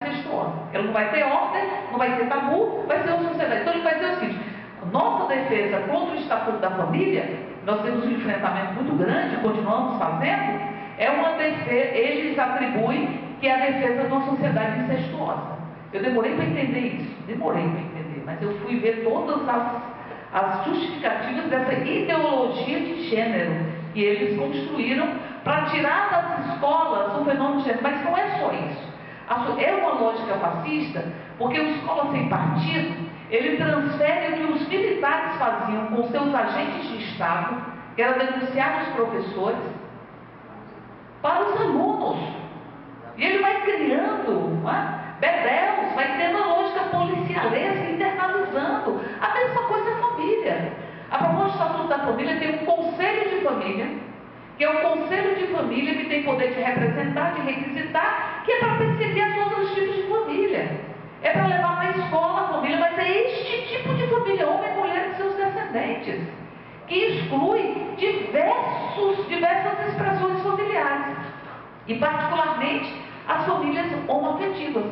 incestuosa. Ela não vai ter ordem, não vai ter tabu, vai ser uma sociedade. Então ele vai dizer o seguinte: nossa defesa contra o Estatuto da Família, nós temos um enfrentamento muito grande, continuamos fazendo, é uma defesa, eles atribuem que é a defesa de uma sociedade incestuosa. Eu demorei para entender isso, mas eu fui ver todas as justificativas dessa ideologia de gênero que eles construíram para tirar das escolas o fenômeno de gênero. Mas não é só isso. É uma lógica fascista, porque o Escola Sem Partido, ele transfere o que os militares faziam com seus agentes de Estado, que era denunciar os professores, para os alunos. E ele vai criando bedelos, vai tendo a lógica policialesca, internalizando. A mesma coisa é a família. A proposta do Estatuto da Família tem um conselho de família, que é o conselho de família que tem poder de representar, de requisitar, que é para perceber os outros tipos de família. É para levar para a escola a família, mas é este tipo de família, homem, mulher e seus descendentes, que exclui diversas expressões familiares, e particularmente as famílias homoafetivas.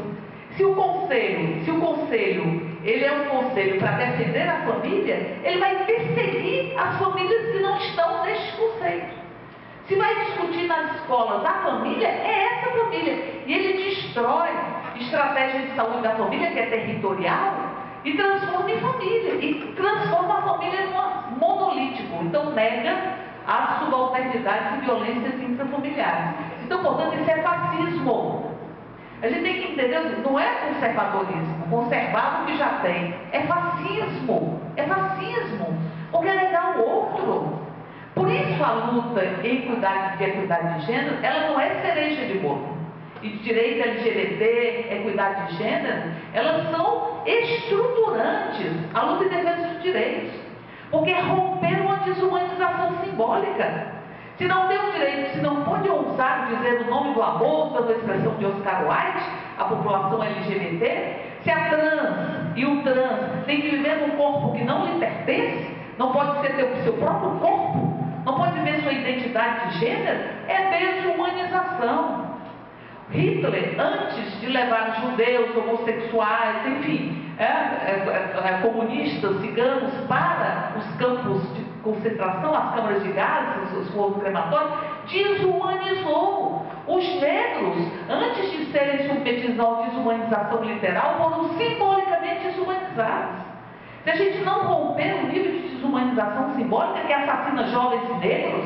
Se o conselho ele é um conselho para defender a família, ele vai perseguir as famílias que não estão neste conceito. Se vai discutir nas escolas a família, é essa família. E ele destrói estratégia de saúde da família, que é territorial, e transforma em família. E transforma a família em monolítico. Então nega as subalternidades e violências intrafamiliares. Então, portanto, isso é fascismo. A gente tem que entender, não é conservadorismo, conservar o que já tem. É fascismo. É fascismo. Porque é negar o outro. Por isso a luta em equidade de gênero, ela não é cereja de bolo. E direito LGBT, equidade de gênero, elas são estruturantes. A luta em defesa dos direitos. Porque é romper uma desumanização simbólica. Se não tem o direito, se não pode ousar dizer o nome do amor, usando a expressão de Oscar Wilde, a população LGBT, se a trans e o trans tem que viver num corpo que não lhe pertence, não pode ser ter o seu próprio corpo, não pode viver sua identidade de gênero, é desumanização. Hitler, antes de levar judeus, homossexuais, enfim, comunistas, ciganos para os campos de concentração, as câmaras de gases, os fogos crematórios, desumanizou. Os negros, antes de serem submetidos a uma desumanização literal, foram simbolicamente desumanizados. Se a gente não romper o nível de desumanização simbólica que assassina jovens negros,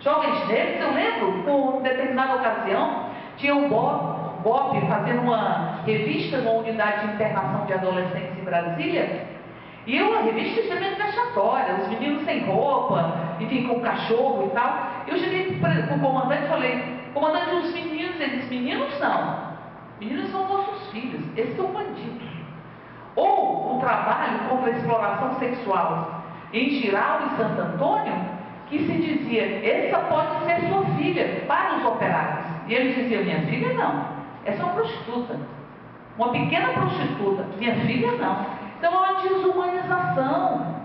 eu lembro, por determinada ocasião, tinha um BOP fazendo uma revista numa unidade de internação de adolescentes em Brasília, e uma revista extremamente vexatória, os meninos sem roupa, enfim, com cachorro e tal. Eu cheguei para o comandante e falei: comandante, os meninos, eles meninos não, meninos são nossos filhos, esses são bandidos. Ou o trabalho contra a exploração sexual em Giral e Santo Antônio, que se dizia: essa pode ser sua filha, para os operários. E eles diziam: minha filha não, essa é uma prostituta, uma pequena prostituta, minha filha não. Então é uma desumanização.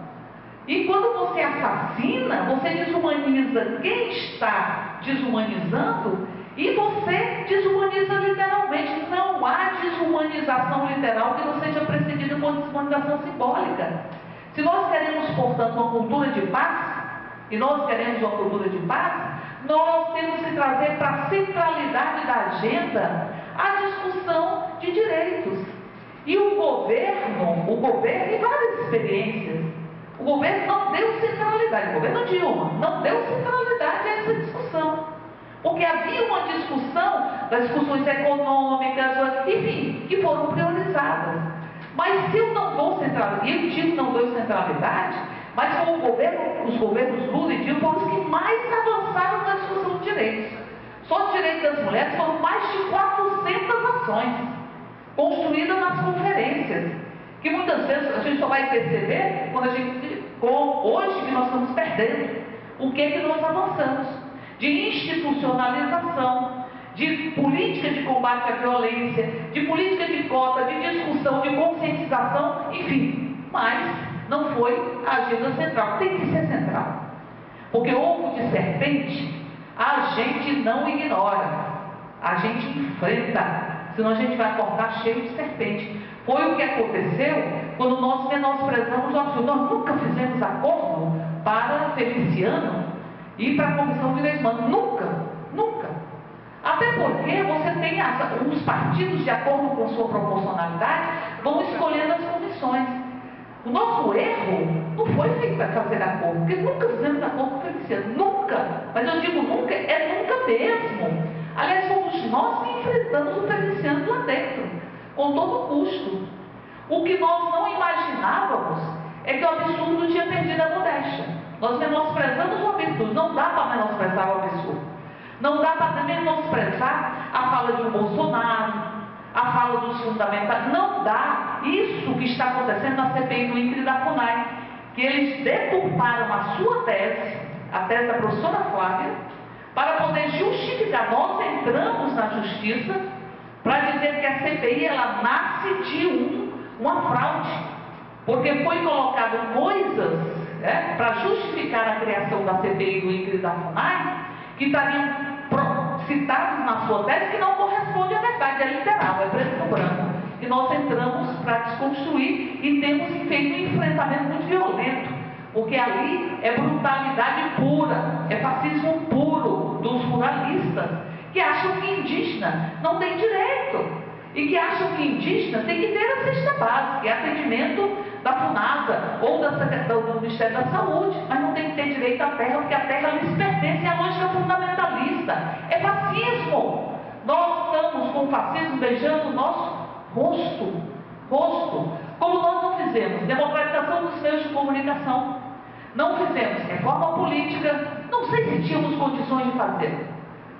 E quando você assassina, você desumaniza quem está desumanizando, e você desumaniza literalmente. Não há desumanização literal que não seja precedida por desumanização simbólica. Se nós queremos, portanto, uma cultura de paz, e nós queremos uma cultura de paz, nós temos que trazer para a centralidade da agenda a discussão de direitos. E o governo em várias experiências, o governo não deu centralidade, o governo Dilma não deu centralidade a essa discussão. Porque havia uma discussão das discussões econômicas, enfim, que foram priorizadas. Mas se eu não dou centralidade, e o Dilma não deu centralidade, mas foi os governos Lula e Dilma foram os que mais avançaram na discussão de direitos. Só os direitos das mulheres foram mais de 400 ações construídas nas conferências, que muitas vezes a gente só vai perceber quando hoje que nós estamos perdendo o que nós avançamos, de institucionalização, de política de combate à violência, de política de cota, de discussão, de conscientização, enfim, mas não foi a agenda central. Tem que ser central, porque ovo de serpente a gente não ignora, a gente enfrenta. senão a gente vai acordar cheio de serpente. Foi o que aconteceu quando nós menosprezamos o absurdo. Nós nunca fizemos acordo para Feliciano ir para a Comissão de Direitos Humanos. Nunca, nunca. Até porque você tem os partidos, de acordo com sua proporcionalidade, vão escolhendo as comissões. O nosso erro não foi feito para fazer acordo, porque nunca fizemos acordo com o Feliciano. Nunca. Mas eu digo nunca, é nunca mesmo. Aliás, fomos nós que enfrentamos o Feliciano lá dentro, com todo custo. O que nós não imaginávamos é que o absurdo tinha perdido a modéstia. Nós menosprezamos o absurdo. Não dá para menosprezar o absurdo. Não dá para menosprezar a fala de um Bolsonaro, a fala dos fundamentais. Não dá. Isso que está acontecendo na CPI do INCRE e da FUNAI, que eles deturparam a sua tese, a tese da professora Flávia, para poder justificar. Nós entramos na justiça para dizer que a CPI ela nasce de uma fraude, porque foi colocado coisas para justificar a criação da CPI do INCRE e da FUNAI que estariam citados na sua tese que não corresponde à verdade, é literal, é preto no branco. E nós entramos para desconstruir e temos feito um enfrentamento muito violento, porque ali é brutalidade pura, é fascismo puro dos ruralistas, que acham que indígena não tem direito, e que acham que indígena tem que ter a cesta básica, que é atendimento da FUNASA ou do Ministério da Saúde, mas não tem que ter direito à terra, porque a terra lhes pertence à lógica fundamentalista. É fascismo. Nós estamos com o fascismo beijando o nosso rosto. Como nós não fizemos democratização dos meios de comunicação, não fizemos reforma política, não sei se tínhamos condições de fazer,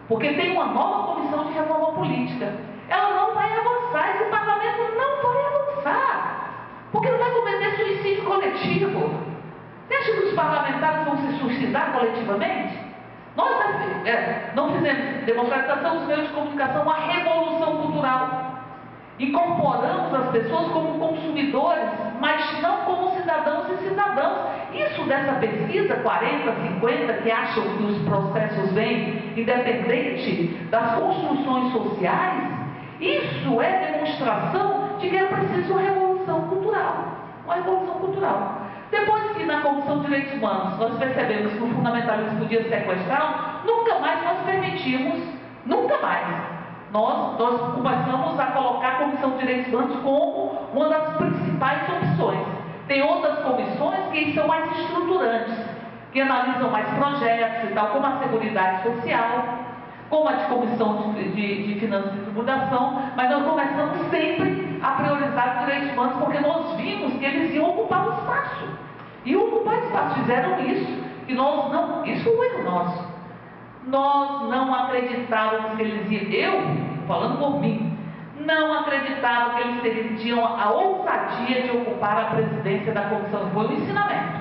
porque tem uma nova comissão de reforma política. Ela não vai avançar, esse parlamento não vai avançar, porque não vai cometer suicídio coletivo. Você acha que os parlamentares vão se suicidar coletivamente? Nós não fizemos democratização dos meios de comunicação, uma revolução cultural. Incorporamos as pessoas como consumidores, mas não como cidadãos e cidadãs. Isso dessa pesquisa 40, 50, que acham que os processos vêm independente das construções sociais, isso é demonstração de que é preciso uma revolução cultural. Uma revolução cultural. Depois que na Comissão de Direitos Humanos nós percebemos que o fundamentalismo podia sequestrar, nunca mais nós permitimos, nunca mais. Nós começamos a colocar a Comissão de Direitos Humanos como uma das principais opções. Tem outras comissões que são mais estruturantes, que analisam mais projetos e tal, como a Seguridade Social, como a de Comissão de Finanças e Tributação, mas nós começamos sempre a priorizar os direitos humanos, porque nós vimos que eles iam ocupar o espaço. E ocupar o espaço, fizeram isso, e nós não, isso foi um erro nosso. Nós não acreditávamos que eles iam, eu, falando por mim, não acreditava que eles teriam a ousadia de ocupar a presidência da comissão. Foi um ensinamento,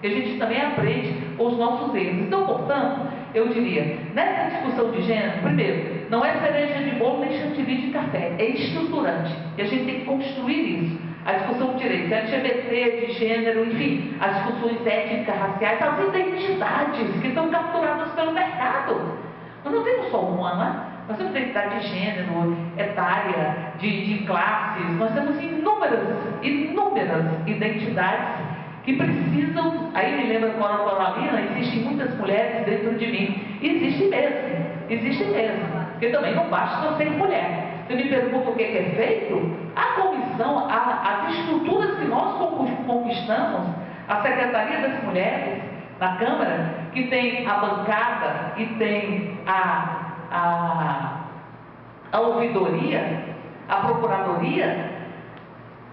que a gente também aprende com os nossos erros. Então, portanto, eu diria, nessa discussão de gênero, primeiro, não é cereja de bolo nem chantilly de café, é estruturante. E a gente tem que construir isso. A discussão de direitos LGBT, de gênero, enfim, as discussões étnicas, raciais, as identidades que estão capturadas pelo mercado. Nós não temos só uma, né? Nós temos identidade de gênero, etária, de classes, nós temos inúmeras identidades que precisam, aí me lembra Cora Coralina, existem muitas mulheres dentro de mim. Existe mesmo, porque também não basta ser mulher. Você me pergunta o que é feito? A comissão, as estruturas que nós conquistamos, a Secretaria das Mulheres, na Câmara, que tem a bancada e tem a ouvidoria, a procuradoria,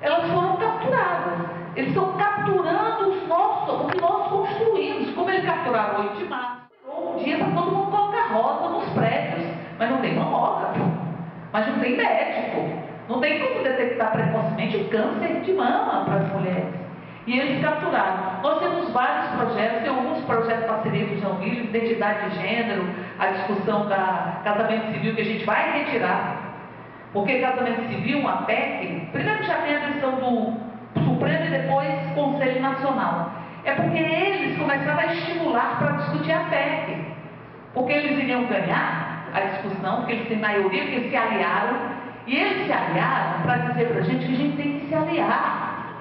elas foram capturadas. Eles estão capturando o que nós construímos, como eles capturaram o 8 de março. Um dia para todo mundo colocar rosa nos prédios, mas não tem mamógrafo, mas não tem médico, não tem como detectar precocemente o câncer de mama para as mulheres. E eles capturaram. Nós temos vários projetos, tem alguns projetos de parceria com o João Willis, identidade de gênero, a discussão da casamento civil que a gente vai retirar, porque casamento civil, uma PEC, primeiro já tem a questão do Supremo e depois Conselho Nacional. É porque eles começaram a estimular para discutir a PEC, porque eles iriam ganhar a discussão, porque eles têm maioria, porque eles se aliaram, E eles se aliaram para dizer para a gente que a gente tem que se aliar.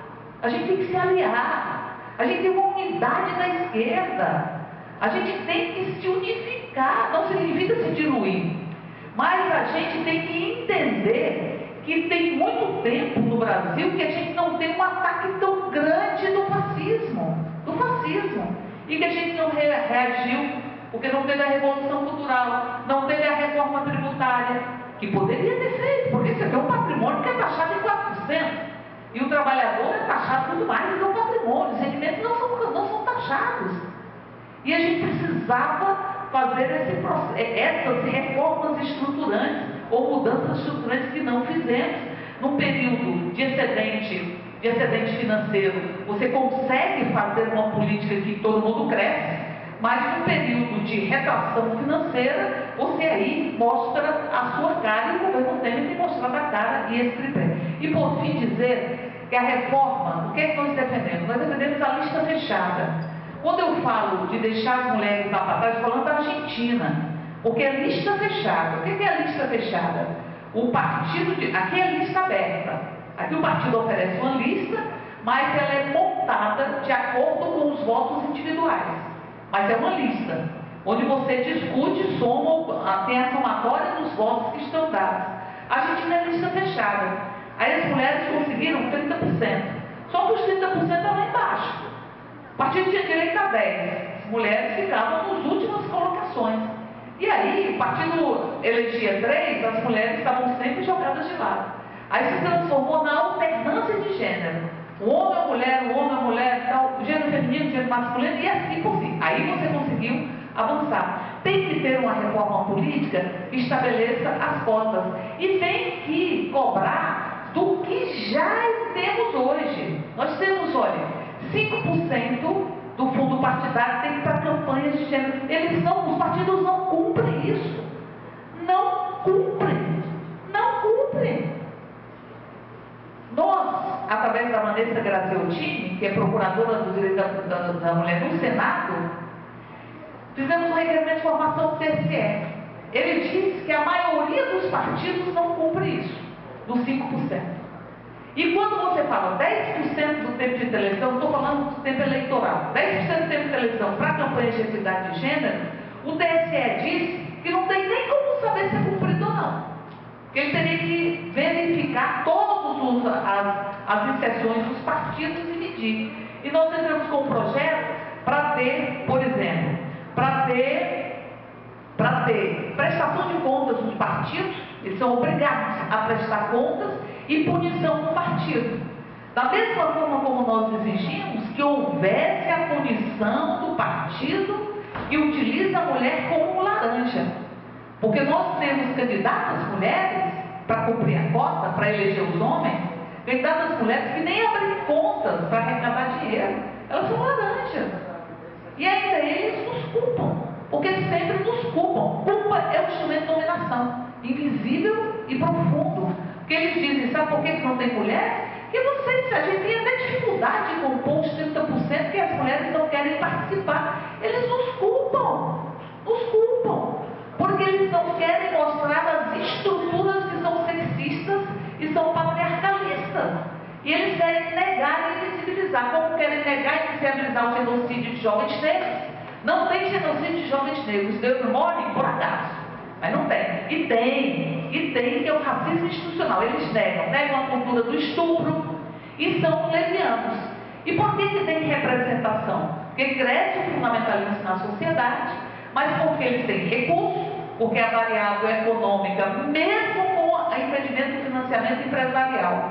A gente tem que se aliar. A gente tem uma unidade da esquerda. A gente tem que se unificar. Não significa se diluir. Mas a gente tem que entender que tem muito tempo no Brasil que a gente não tem um ataque tão grande do fascismo. E que a gente não reagiu, porque não teve a Revolução Cultural, não teve a reforma tributária, que poderia ter feito, porque isso aqui é um patrimônio que é taxado em 4%. E o trabalhador é taxado muito mais do que o patrimônio. Os rendimentos não são taxados. E a gente precisava fazer essas reformas estruturantes, ou mudanças estruturantes que não fizemos. Num período de excedente financeiro, você consegue fazer uma política que todo mundo cresce, mas num período de retração financeira, você aí mostra a sua cara, e o governo tem que mostrar a cara e esse tripé. E por fim dizer que a reforma, o que é que nós defendemos? Nós defendemos a lista fechada. Quando eu falo de deixar as mulheres lá para trás, falando da Argentina, porque é lista fechada. O que é a lista fechada? Aqui é lista aberta. Aqui o partido oferece uma lista, mas ela é montada de acordo com os votos individuais. Mas é uma lista, onde você discute, soma, tem a somatória dos votos que estão dados. A Argentina é lista fechada. Aí as mulheres conseguiram 30%. Só que os 30% estão lá embaixo. O partido tinha direito a 10%. As mulheres ficavam nas últimas colocações. E aí, o partido elegia 3%, as mulheres estavam sempre jogadas de lado. Aí se transformou na alternância de gênero. O homem é mulher, tal, o gênero feminino, o gênero masculino, e assim por si. Aí você conseguiu avançar. Tem que ter uma reforma política que estabeleça as cotas. E tem que cobrar do que já temos hoje. Nós temos, olha, 5% do fundo partidário tem que ir para campanhas de gênero. Os partidos não cumprem isso. Não cumprem. Nós, através da Vanessa Graziottini, que é procuradora do direito da mulher no Senado, fizemos um requerimento de formação do TSE. Ele disse que a maioria dos partidos não cumpre isso, dos 5%. E quando você fala 10% do tempo de televisão, estou falando do tempo eleitoral, 10% do tempo de televisão para campanha de equidade de gênero, o TSE disse que não tem nem como saber se é cumprido ou não. Que ele teria que verificar todas as inserções dos partidos e medir. E nós entramos com um projeto para ter, por exemplo, para ter prestação de contas dos partidos, eles são obrigados a prestar contas, e punição do partido. Da mesma forma como nós exigimos que houvesse a punição do partido que utiliza a mulher como laranja. Porque nós temos candidatas mulheres para cumprir a cota, para eleger os homens, candidatas mulheres que nem abrem contas para arrecadar dinheiro. Elas são laranjas. E ainda eles nos culpam, porque sempre nos culpam. Culpa é um instrumento de dominação, invisível e profundo. Porque eles dizem, sabe por que não tem mulher? Que a gente tem até dificuldade de compor os 30% que as mulheres não querem participar. Eles nos culpam. Porque eles não querem mostrar as estruturas que são sexistas e são patriarcalistas. E eles querem negar e invisibilizar. Como querem negar e invisibilizar o genocídio de jovens negros? Não tem genocídio de jovens negros. Deus morre por acaso. Mas não tem. E tem, que é o racismo institucional. Eles negam a cultura do estupro e são levianos. E por que tem representação? Porque cresce o fundamentalismo na sociedade, mas porque eles têm recursos, porque a variável econômica, mesmo com o impedimento do financiamento empresarial,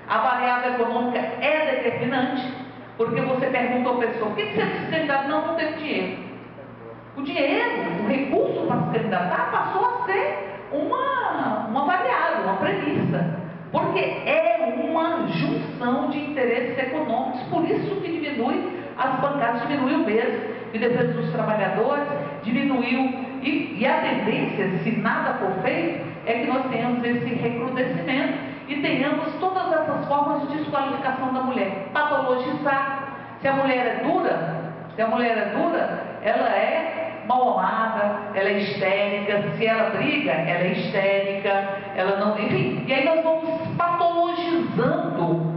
a variável econômica é determinante, porque você pergunta à pessoa, por que você precisa se candidatar? Não tenho dinheiro. O dinheiro, o recurso para se candidatar passou a ser uma variável, uma premissa, porque é uma junção de interesses econômicos, por isso que diminui as bancadas, diminuiu mesmo, de defesa dos trabalhadores, diminuiu, e a tendência, se nada for feito, é que nós tenhamos esse recrudescimento e tenhamos todas essas formas de desqualificação da mulher, patologizar. Se a mulher é dura, ela é mal amada, ela é histérica, se ela briga, ela é histérica, ela não. Enfim, e aí nós vamos patologizando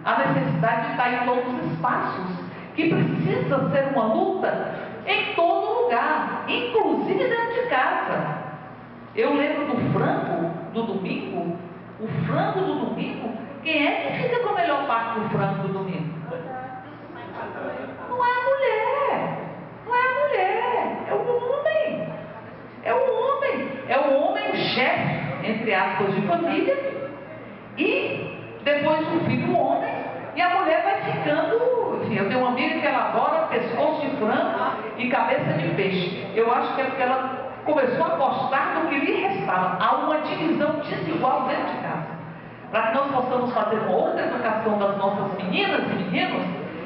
a necessidade de estar em todos os espaços, que precisa ser uma luta em todo lugar, inclusive dentro de casa. Eu lembro do frango do domingo, o frango do domingo, quem é que fica com a melhor parte do frango do domingo? Não é a mulher, não é a mulher, é o homem. É o homem, é o homem o chefe, entre aspas, de família, e depois o filho o homem, e a mulher vai ficando. Enfim, eu tenho uma amiga que ela adora pescoço de frango e cabeça de peixe. Eu acho que é porque ela começou a gostar do que lhe restava. Há uma divisão desigual dentro de casa. Para que nós possamos fazer uma outra educação das nossas meninas e meninos,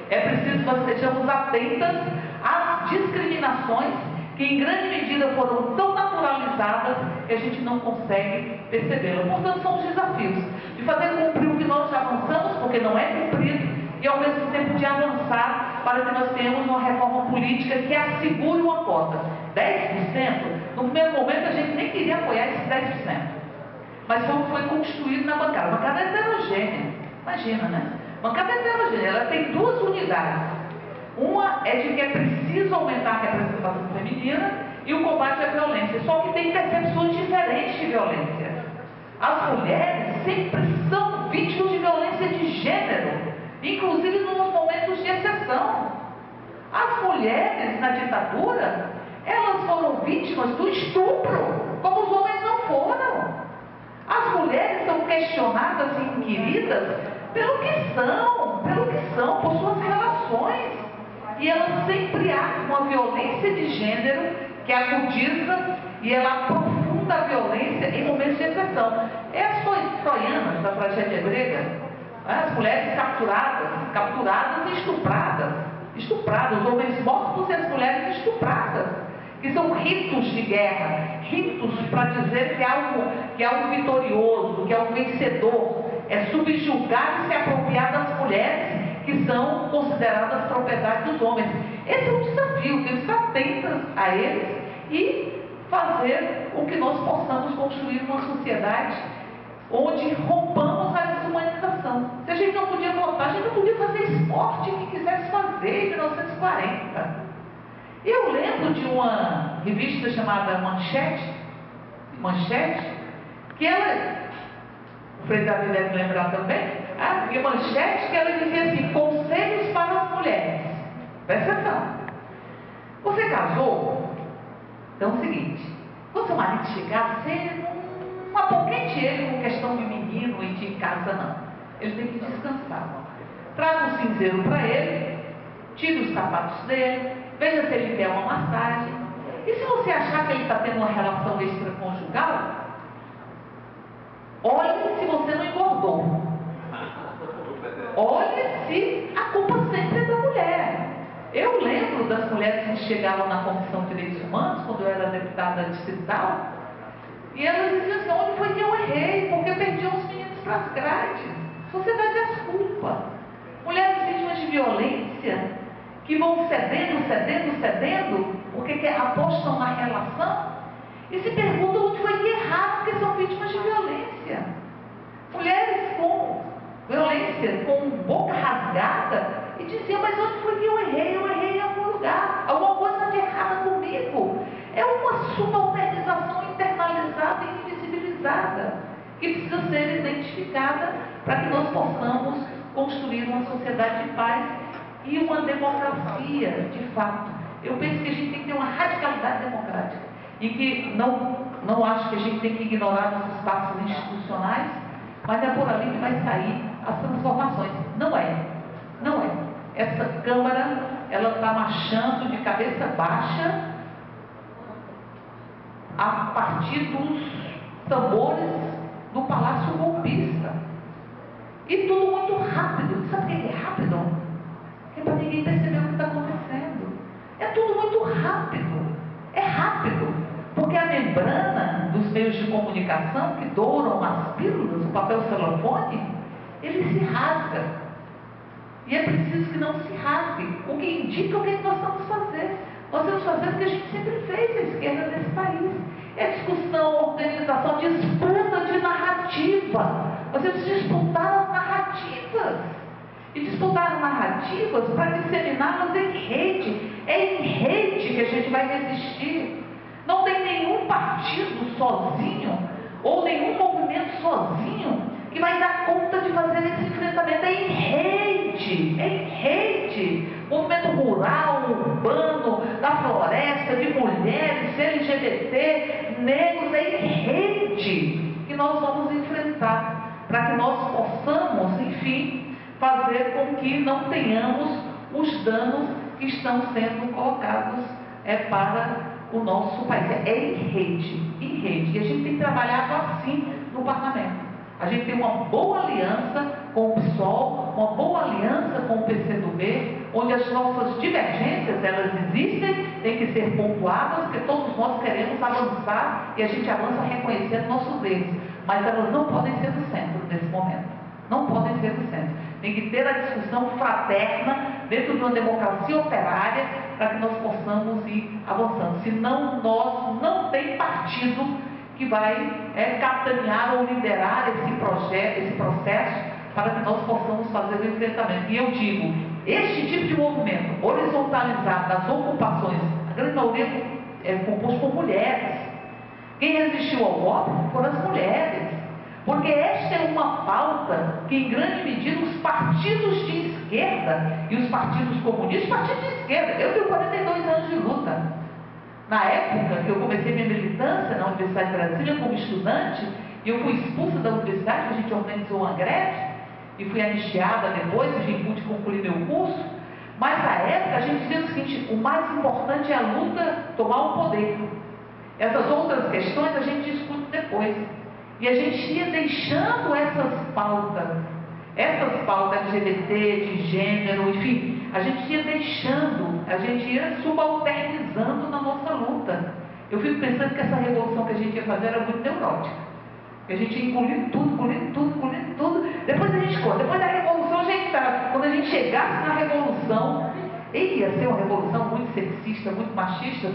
é preciso que nós estejamos atentas às discriminações que em grande medida foram tão naturalizadas que a gente não consegue percebê-las. Portanto, são os desafios de fazer cumprir o que nós já avançamos, porque não é cumprido, e ao mesmo tempo de avançar para que nós tenhamos uma reforma política que assegure uma cota. 10%, no primeiro momento a gente nem queria apoiar esses 10%. Mas foi construído na bancada. A bancada é heterogênea. Imagina, né? A bancada é heterogênea. Ela tem duas unidades. Uma é de que é preciso aumentar a representação feminina e o combate à violência. Só que tem percepções diferentes de violência. As mulheres sempre são vítimas de violência de gênero, inclusive nos momentos de exceção. As mulheres na ditadura, elas foram vítimas do estupro, como os homens não foram. As mulheres são questionadas e inquiridas pelo que são, por suas relações. E elas sempre há uma violência de gênero que agudiza e ela aprofunda a violência em momentos de exceção. É as troianas da tragédia grega, as mulheres capturadas e estupradas, os homens mortos e as mulheres estupradas, que são ritos de guerra, ritos para dizer que é algo vitorioso, que é um vencedor, é subjugar e se apropriar das mulheres que são consideradas propriedade dos homens. Esse é um desafio, temos que estar atentos a eles e fazer o que nós possamos construir uma sociedade onde rompamos a desumanização. Se a gente não podia votar, a gente não podia fazer esporte que quisesse fazer em 1940. Eu lembro de uma revista chamada Manchete, que ela, o Frei Davi deve lembrar também, e Manchete, que ela dizia assim: conselhos para as mulheres. Presta atenção. Você casou? Então é o seguinte: quando seu marido chegar, você não apoquente ele com questão de menino e de casa, não. Ele tem que descansar. Traga um cinzeiro para ele, tire os sapatos dele, veja se ele quer uma massagem. E se você achar que ele está tendo uma relação extraconjugal, olhe se você não engordou. Olhe se a culpa sempre é da mulher. Eu lembro das mulheres que chegavam na Comissão de Direitos Humanos, quando eu era deputada distrital, e elas diziam assim: onde foi que eu errei? Porque perdi os meninos para as grades. Sociedade é culpa. Mulheres vítimas de violência, que vão cedendo, porque apostam na relação, e se perguntam onde foi que erraram, porque são vítimas de violência. Mulheres com violência, com boca rasgada, e diziam: mas onde foi que eu errei? Eu errei em algum lugar, alguma coisa de errada comigo. É uma subalternização internalizada e invisibilizada, que precisa ser identificada para que nós possamos construir uma sociedade de paz e uma democracia de fato. Eu penso que a gente tem que ter uma radicalidade democrática, e que não acho que a gente tem que ignorar os espaços institucionais, mas é por ali que vai sair as transformações. Não é. Essa Câmara, ela está marchando de cabeça baixa a partir dos tambores do Palácio Golpista. E tudo muito rápido. Sabe o que é rápido? É para ninguém perceber o que está acontecendo. É tudo muito rápido. É rápido. Porque a membrana dos meios de comunicação que douram as pílulas, o papel celofane, ele se rasga. E é preciso que não se rasgue, o que indica o que nós vamos fazer. Nós temos que fazer o que a gente sempre fez, a esquerda nesse país. É discussão, organização, disputa de narrativa. Nós temos que disputar as narrativas. E disputar as narrativas para disseminá-las em rede. É em rede que a gente vai resistir. Não tem nenhum partido sozinho, ou nenhum movimento sozinho, que vai dar conta de fazer esse enfrentamento. É em rede, é em rede. Movimento rural, urbano, da floresta, de mulheres, LGBT, negros, é em rede que nós vamos enfrentar, para que nós possamos, enfim, fazer com que não tenhamos os danos que estão sendo colocados para o nosso país. É em rede, em rede. E a gente tem trabalhado assim no parlamento. A gente tem uma boa aliança com o PSOL, uma boa aliança com o PCdoB, onde as nossas divergências, elas existem, têm que ser pontuadas, porque todos nós queremos avançar e a gente avança reconhecendo nossos erros. Mas elas não podem ser do centro nesse momento. Não podem ser do centro. Tem que ter a discussão fraterna dentro de uma democracia operária para que nós possamos ir avançando. Senão, nós não tem partido que vai capitanear ou liderar esse projeto, esse processo, para que nós possamos fazer o enfrentamento. E eu digo, este tipo de movimento horizontalizado das ocupações, a grande maioria é composto por mulheres. Quem resistiu ao golpe foram as mulheres. Porque esta é uma pauta que, em grande medida, os partidos de esquerda e os partidos comunistas, os partidos de esquerda, eu tenho 42 anos de luta. Na época que eu comecei minha militância na Universidade de Brasília como estudante, e eu fui expulsa da universidade, a gente organizou uma greve, e fui anistiada depois, e vim pude concluir meu curso. Mas na época a gente dizia o seguinte: o mais importante é a luta tomar o poder. Essas outras questões a gente discute depois. E a gente ia deixando essas pautas LGBT, de gênero, enfim, a gente ia deixando, a gente ia subalternizando na nossa luta. Eu fico pensando que essa revolução que a gente ia fazer era muito neurótica. Que a gente ia engolindo tudo. Depois da revolução, quando a gente chegasse na revolução, ia ser uma revolução muito sexista, muito machista,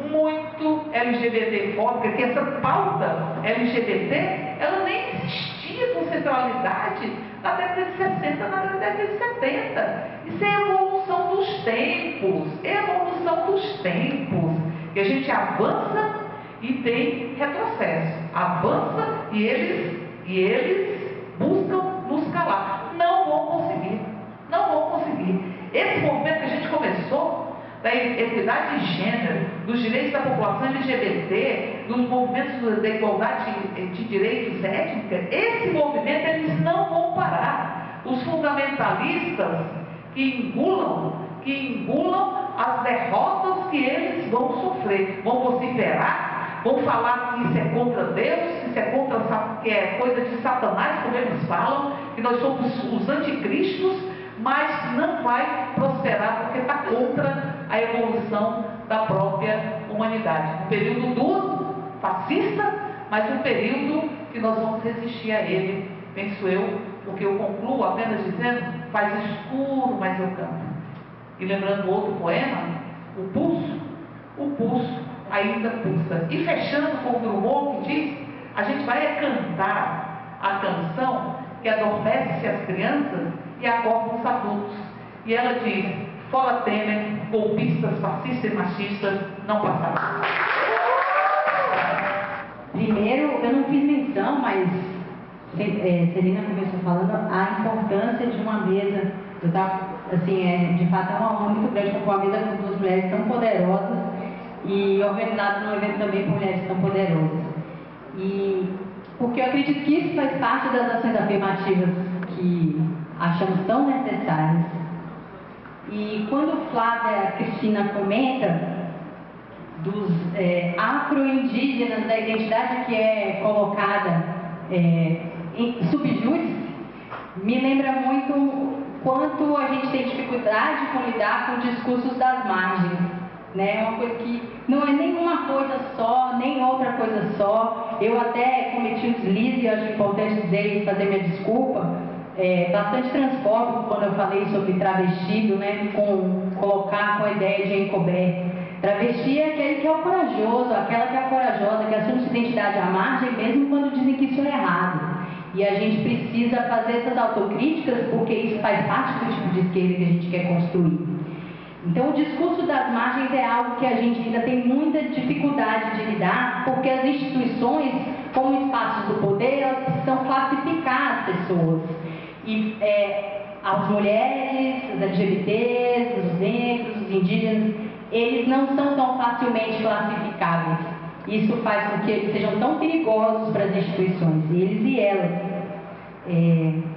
muito LGBT-fóbica, que essa pauta LGBT, ela nem existia com centralidade na década de 60, na década de 70. Isso é evolução dos tempos, que a gente avança e tem retrocesso. Avança e eles buscam nos calar. Não vão conseguir. Esse movimento que a gente começou, da equidade de gênero, dos direitos da população LGBT, dos movimentos da igualdade de direitos étnicos, esse movimento eles não vão parar. Os fundamentalistas que engulam as derrotas que eles vão sofrer, vão vociferar, vão falar que isso é contra Deus, que isso é que é coisa de Satanás, como eles falam, que nós somos os anticristos, mas não vai prosperar porque está contra a evolução da própria humanidade. Um período duro, fascista, mas um período que nós vamos resistir a ele, penso eu, porque eu concluo apenas dizendo: faz escuro, mas eu canto. E lembrando outro poema, o pulso ainda pulsa. E fechando com o Drummond, que diz: a gente vai cantar a canção que adormece as crianças e acorda os adultos. E ela diz: fora Temer, golpistas, fascistas e machistas não passarão. Primeiro, eu não fiz menção, mas Celina começou falando a importância de uma mesa. Eu tava, assim, de fato é uma honra muito grande com uma mesa com duas mulheres tão poderosas e organizado num evento também com mulheres tão poderosas. E porque eu acredito que isso faz parte das ações afirmativas que achamos tão necessárias. E quando Flávia Cristina comenta dos afro-indígenas, da identidade que é colocada em subjúdice, me lembra muito quanto a gente tem dificuldade com lidar com discursos das margens, né? É uma coisa que não é nenhuma coisa só, nem outra coisa só. Eu até cometi um deslize, acho importante dizer e fazer minha desculpa, bastante transfóbico quando eu falei sobre travestido, né? Com colocar com a ideia de encoberto. Travesti é aquele que é o corajoso, aquela que é a corajosa, que assume sua identidade à margem, mesmo quando dizem que isso é errado. E a gente precisa fazer essas autocríticas, porque isso faz parte do tipo de esquerda que a gente quer construir. Então, o discurso das margens é algo que a gente ainda tem muita dificuldade de lidar, porque as instituições, como espaços do poder, elas precisam classificar as pessoas. E as mulheres, os LGBTs, os negros, os indígenas, eles não são tão facilmente classificáveis. Isso faz com que eles sejam tão perigosos para as instituições, eles e elas.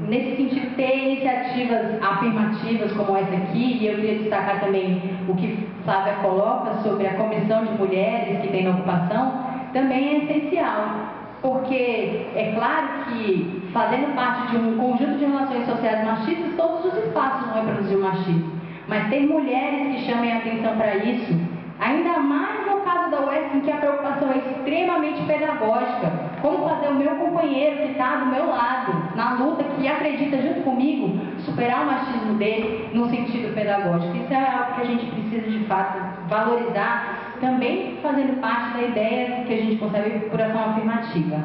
Nesse sentido, ter iniciativas afirmativas como essa aqui, e eu queria destacar também o que Flávia coloca sobre a comissão de mulheres que tem na ocupação, também é essencial, porque é claro que, fazendo parte de um conjunto de relações sociais machistas, todos os espaços vão reproduzir o machismo, mas ter mulheres que chamem a atenção para isso, ainda mais no caso da UES, em que a preocupação é extremamente pedagógica. Como fazer o meu companheiro que está do meu lado, na luta, que acredita junto comigo, superar o machismo dele no sentido pedagógico. Isso é algo que a gente precisa, de fato, valorizar, também fazendo parte da ideia que a gente consegue por ação afirmativa.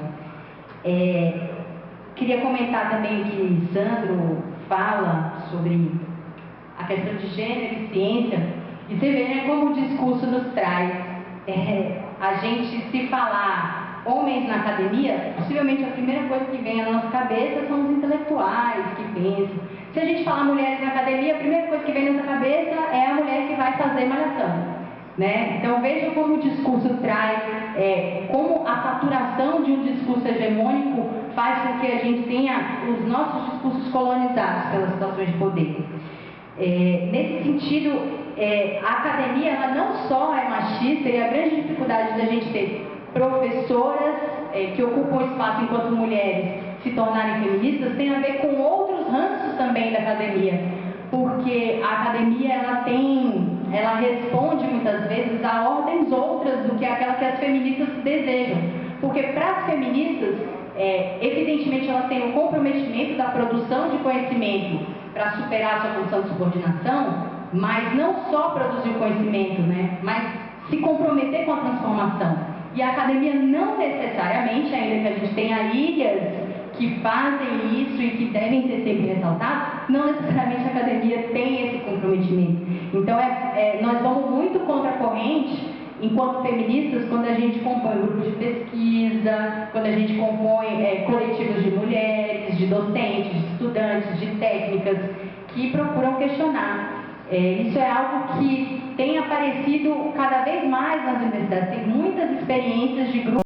Queria comentar também que Sandro fala sobre a questão de gênero e ciência, e você vê, né, como o discurso nos traz. A gente, se falar homens na academia, possivelmente a primeira coisa que vem à nossa cabeça são os intelectuais que pensam. Se a gente falar mulheres na academia, a primeira coisa que vem na nossa cabeça é a mulher que vai fazer malhação, né? Então veja como o discurso traz, como a saturação de um discurso hegemônico faz com que a gente tenha os nossos discursos colonizados pelas situações de poder. Nesse sentido, a academia ela não só é machista, e a grande dificuldade da gente ter professoras que ocupam espaço enquanto mulheres se tornarem feministas tem a ver com outros ranços também da academia, porque a academia ela responde muitas vezes a ordens outras do que aquela que as feministas desejam, porque para as feministas, evidentemente elas têm o comprometimento da produção de conhecimento para superar a sua condição de subordinação, mas não só produzir o conhecimento, né, mas se comprometer com a transformação. E a academia não necessariamente, ainda que a gente tenha ilhas que fazem isso e que devem ser sempre ressaltadas, não necessariamente a academia tem esse comprometimento. Então, nós vamos muito contra a corrente, enquanto feministas, quando a gente compõe grupos de pesquisa, quando a gente compõe coletivos de mulheres, de docentes, de estudantes, de técnicas, que procuram questionar. Isso é algo que tem aparecido cada vez mais nas universidades. Tem muitas experiências de grupos